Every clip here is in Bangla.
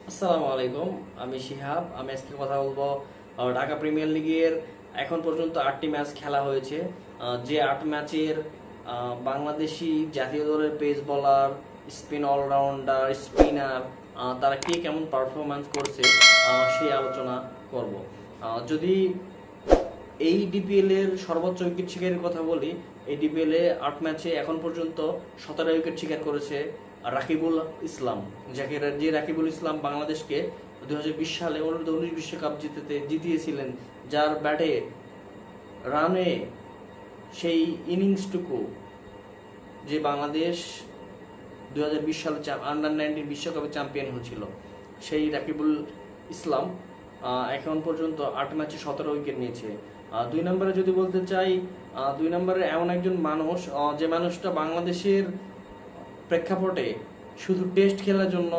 আসসালামু আলাইকুম। আমি শিহাব। আমি আজকে কথা বলবো ঢাকা প্রিমিয়ার লিগের এখন পর্যন্ত 8টি ম্যাচ খেলা হয়েছে। যে 8 ম্যাচের বাংলাদেশি জাতীয় দলের pace bowler, spin allrounder, spinner তারা কে কেমন পারফরম্যান্স করছে সেই আলোচনা করব। যদি এই ডিপিএল এর সর্বোচ্চ উইকেট শিকারের কথা বলি, এই ডিপিএল এ 8 ম্যাচে এখন পর্যন্ত 17 উইকেট শিকার করেছে রাকিবুল ইসলাম। যে রাকিবুল ইসলাম বাংলাদেশকে 2020 সালে অনূর্ধ্ব-19 বিশ্বকাপ জিতিয়েছিলেন, যার ব্যাটে রানে সেই ইনিংসটুকু যে বাংলাদেশ 2020 সালে আন্ডার-19 বিশ্বকাপে চ্যাম্পিয়ন হয়েছিল, সেই রাকিবুল ইসলাম এখন পর্যন্ত 8 ম্যাচে 17 উইকেট নিয়েছে। 2 নম্বরে যদি বলতে চাই, 2 নম্বরে এমন একজন মানুষ, যে মানুষটা বাংলাদেশের প্রেক্ষাপটে শুধু টেস্ট খেলার জন্য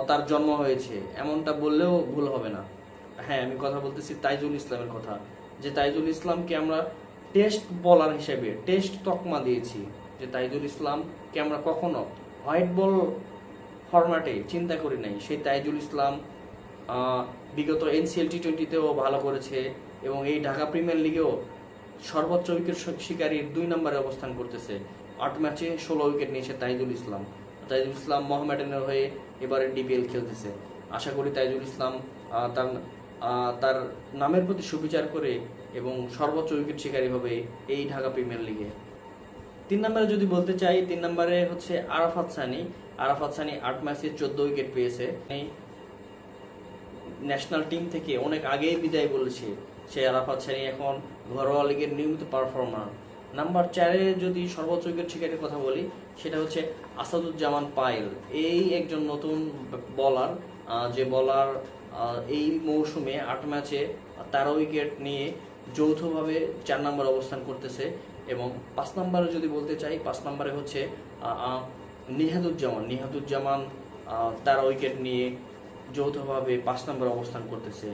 তার জন্ম হয়েছে, এমনটা বললেও ভুল হবে না। হ্যাঁ, আমি কথা বলতেছি তাইজুল ইসলামের কথা। যে তাইজুল ইসলামকে আমরা টেস্ট বোলার হিসেবে টেস্ট তকমা দিয়েছি, যে তাইজুল ইসলামকে আমরা কখনো হোয়াইট বল ফরম্যাটে চিন্তা করি নাই। সেই তাইজুল ইসলাম বিগত এনসিএল টি20তেও ভালো করেছে এবং এই ঢাকা প্রিমিয়ার লিগেও সর্বোচ্চ উইকেট শিকারীর 2 নম্বরে অবস্থান করতেছে। 8 ম্যাচে 16 উইকেট নিয়েছে তাইজুল ইসলাম। তাইজুল ইসলাম মোহামেডানের হয়ে এবারে ডিপিএল খেলতেছে। আশা করি তাইজুল ইসলাম তার তার নামের প্রতি সুবিচার করে এবং সর্বোচ্চ উইকেট শিকারী হবে এই ঢাকা প্রিমিয়ার লিগে। 3 নম্বরে যদি বলতে চাই, 3 নম্বরে হচ্ছে আরাফাত সানি। আরাফাত সানি 8 ম্যাচে 14 উইকেট পেয়েছে। ন্যাশনাল টিম থেকে অনেক আগেই বিদায় বলেছে সে আরাফাত সানি এখন ঘরোয়া লিগের নিয়মিত পারফর্মার। নাম্বার 4-এ যদি সর্বোচ্চ উইকেট শিকারের কথা বলি, সেটা হচ্ছে আসাদুজ্জামান পায়েল। এই একজন নতুন বলার, যে বলার এই মৌসুমে 8 ম্যাচে 13 উইকেট নিয়ে যৌথভাবে 4 নম্বরে অবস্থান করতেছে। এবং 5 নম্বরে যদি বলতে চাই, 5 নম্বরে হচ্ছে নিহাদুজ্জামান 13 উইকেট নিয়ে যৌথভাবে 5 নম্বরে অবস্থান করতেছে।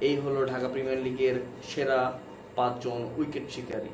এই হলো ঢাকা প্রিমিয়ার লিগের সেরা 5 জন উইকেট শিকারী।